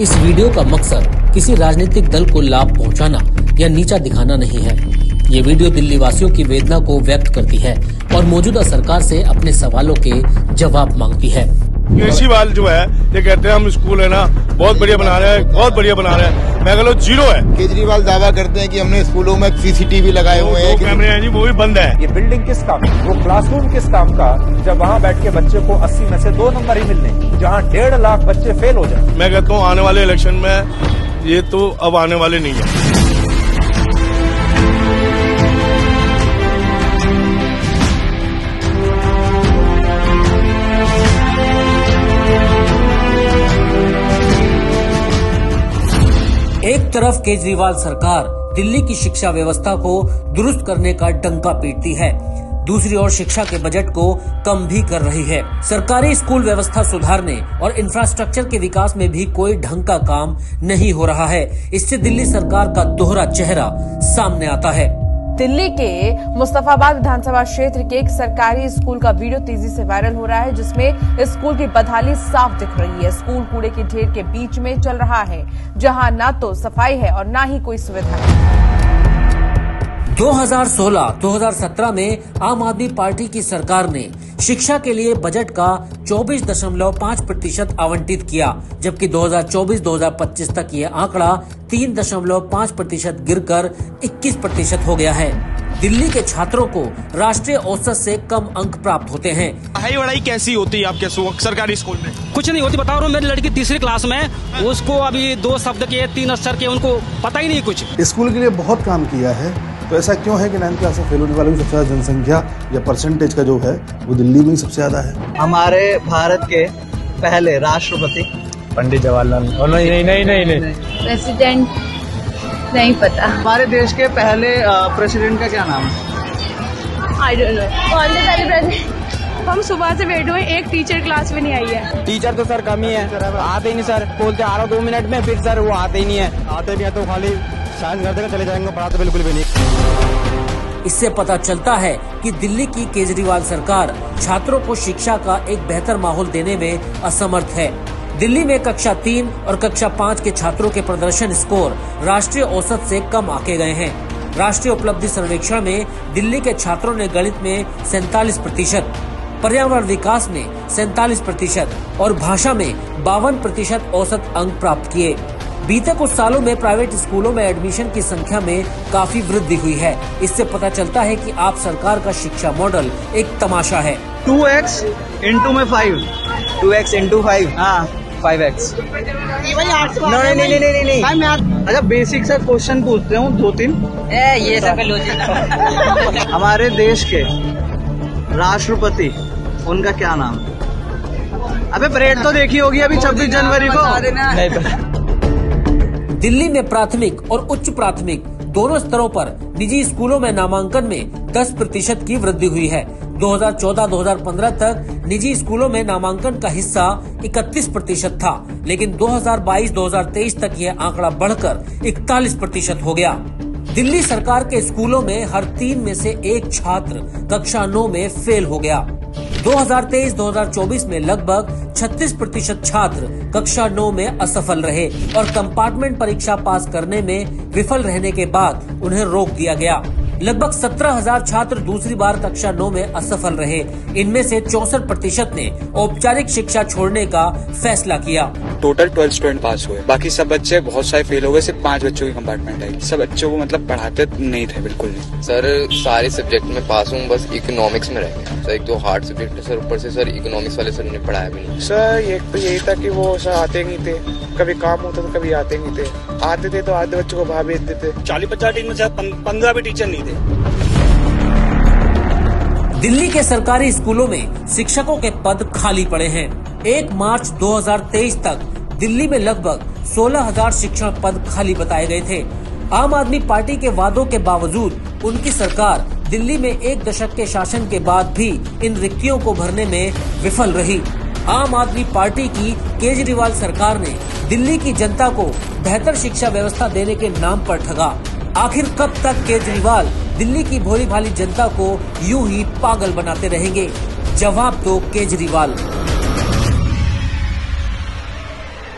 इस वीडियो का मकसद किसी राजनीतिक दल को लाभ पहुंचाना या नीचा दिखाना नहीं है। ये वीडियो दिल्ली वासियों की वेदना को व्यक्त करती है और मौजूदा सरकार से अपने सवालों के जवाब मांगती है। केजरीवाल जो है ये कहते हैं हम स्कूल है ना बहुत बढ़िया बना रहे हैं, बहुत बढ़िया बना रहे हैं। मैं कहता हूँ जीरो है। केजरीवाल दावा करते हैं कि हमने स्कूलों में सीसीटीवी लगाए हुए हैं, कैमरे हैं जी, वो भी बंद है। ये बिल्डिंग किस काम, वो क्लासरूम किस काम का, जब वहाँ बैठ के बच्चे को 80 में से 2 नंबर ही मिलने, जहाँ 1.5 लाख बच्चे फेल हो जाए। मैं कहता हूँ आने वाले इलेक्शन में ये तो अब आने वाले नहीं है। एक तरफ केजरीवाल सरकार दिल्ली की शिक्षा व्यवस्था को दुरुस्त करने का डंका पीटती है, दूसरी ओर शिक्षा के बजट को कम भी कर रही है। सरकारी स्कूल व्यवस्था सुधारने और इंफ्रास्ट्रक्चर के विकास में भी कोई ढंग का काम नहीं हो रहा है। इससे दिल्ली सरकार का दोहरा चेहरा सामने आता है। दिल्ली के मुस्तफाबाद विधानसभा क्षेत्र के एक सरकारी स्कूल का वीडियो तेजी से वायरल हो रहा है, जिसमें स्कूल की बदहाली साफ दिख रही है। स्कूल कूड़े के ढेर के बीच में चल रहा है, जहां ना तो सफाई है और ना ही कोई सुविधा है। 2016-2017 में आम आदमी पार्टी की सरकार ने शिक्षा के लिए बजट का 24.5% आवंटित किया, जबकि 2024-2025 तक ये आंकड़ा 3.5% गिरकर 21% हो गया है। दिल्ली के छात्रों को राष्ट्रीय औसत से कम अंक प्राप्त होते हैं। पढ़ाई कैसी होती है आपके सरकारी स्कूल में? कुछ नहीं होती, बता रहा हूँ। मेरी लड़की 3री क्लास में, उसको अभी 2 शब्द के 3 अक्षर के उनको पता ही नहीं कुछ। स्कूल के लिए बहुत काम किया है, तो ऐसा क्यों है कि 9th क्लास में फेल होने वालों की सबसे ज्यादा जनसंख्या या परसेंटेज का जो है वो दिल्ली में ही सबसे ज्यादा है? हमारे भारत के पहले राष्ट्रपति पंडित जवाहरलाल। नहीं प्रेसिडेंट नहीं पता। हमारे देश के पहले प्रेसिडेंट का क्या नाम है? I don't know. कौन से पहले प्रेसिडेंट? हम सुबह से बैठे हुए, एक टीचर क्लास में नहीं आई है। टीचर तो सर कम ही है, आते ही नहीं सर। बोलते आ रहा 2 मिनट में, फिर सर वो आते ही नहीं है। आते भी है तो खाली साइन कर देकर चले जाएंगे, पढ़ाते बिल्कुल भी नहीं। इससे पता चलता है कि दिल्ली की केजरीवाल सरकार छात्रों को शिक्षा का एक बेहतर माहौल देने में असमर्थ है। दिल्ली में कक्षा 3 और कक्षा 5 के छात्रों के प्रदर्शन स्कोर राष्ट्रीय औसत से कम आंके गए हैं। राष्ट्रीय उपलब्धि सर्वेक्षण में दिल्ली के छात्रों ने गणित में 47%, पर्यावरण विकास में 47% और भाषा में 52% औसत अंक प्राप्त किए। बीते कुछ सालों में प्राइवेट स्कूलों में एडमिशन की संख्या में काफी वृद्धि हुई है। इससे पता चलता है कि आप सरकार का शिक्षा मॉडल एक तमाशा है। 2x into में 5, 2x into 5, हाँ 5x। नहीं। अच्छा बेसिक सा क्वेश्चन पूछते हूँ 2-3। ये सब हमारे देश के राष्ट्रपति, उनका क्या नाम? अबे परेड तो देखी होगी अभी 26 जनवरी को। दिल्ली में प्राथमिक और उच्च प्राथमिक दोनों स्तरों पर निजी स्कूलों में नामांकन में 10% की वृद्धि हुई है। 2014-2015 तक निजी स्कूलों में नामांकन का हिस्सा 31% था, लेकिन 2022-2023 तक यह आंकड़ा बढ़कर 41% हो गया। दिल्ली सरकार के स्कूलों में हर 3 में से 1 छात्र कक्षा 9 में फेल हो गया। 2023-2024 में लगभग 36% छात्र कक्षा 9 में असफल रहे और कंपार्टमेंट परीक्षा पास करने में विफल रहने के बाद उन्हें रोक दिया गया। लगभग 17,000 छात्र दूसरी बार कक्षा 9 में असफल रहे। इनमें से 64% ने औपचारिक शिक्षा छोड़ने का फैसला किया। टोटल 12 स्टूडेंट पास हुए, बाकी सब बच्चे बहुत सारे फेल हो गए। सिर्फ 5 बच्चों की कंपार्टमेंट आई। सब बच्चों को मतलब पढ़ाते नहीं थे, बिल्कुल नहीं। सर सारे सब्जेक्ट में पास हूँ, बस इकोनॉमिक्स में रह गया। सर एक तो हार्ड सब्जेक्ट है सर, ऊपर से सर इकोनॉमिक्स वाले सर ने पढ़ाया भी नहीं। सर यही था कि वो सर आते नहीं थे, कभी काम होता तो कभी आते नहीं थे। आते थे तो आधे बच्चों को बाहर भेज देते। 40-50 टीम में से 15 भी टीचर नहीं थे। दिल्ली के सरकारी स्कूलों में शिक्षकों के पद खाली पड़े हैं। 1 मार्च 2023 तक दिल्ली में लगभग 16,000 शिक्षण पद खाली बताए गए थे। आम आदमी पार्टी के वादों के बावजूद उनकी सरकार दिल्ली में 1 दशक के शासन के बाद भी इन रिक्तियों को भरने में विफल रही। आम आदमी पार्टी की केजरीवाल सरकार ने दिल्ली की जनता को बेहतर शिक्षा व्यवस्था देने के नाम पर ठगा। आखिर कब तक केजरीवाल दिल्ली की भोली भाली जनता को यूं ही पागल बनाते रहेंगे? जवाब दो केजरीवाल।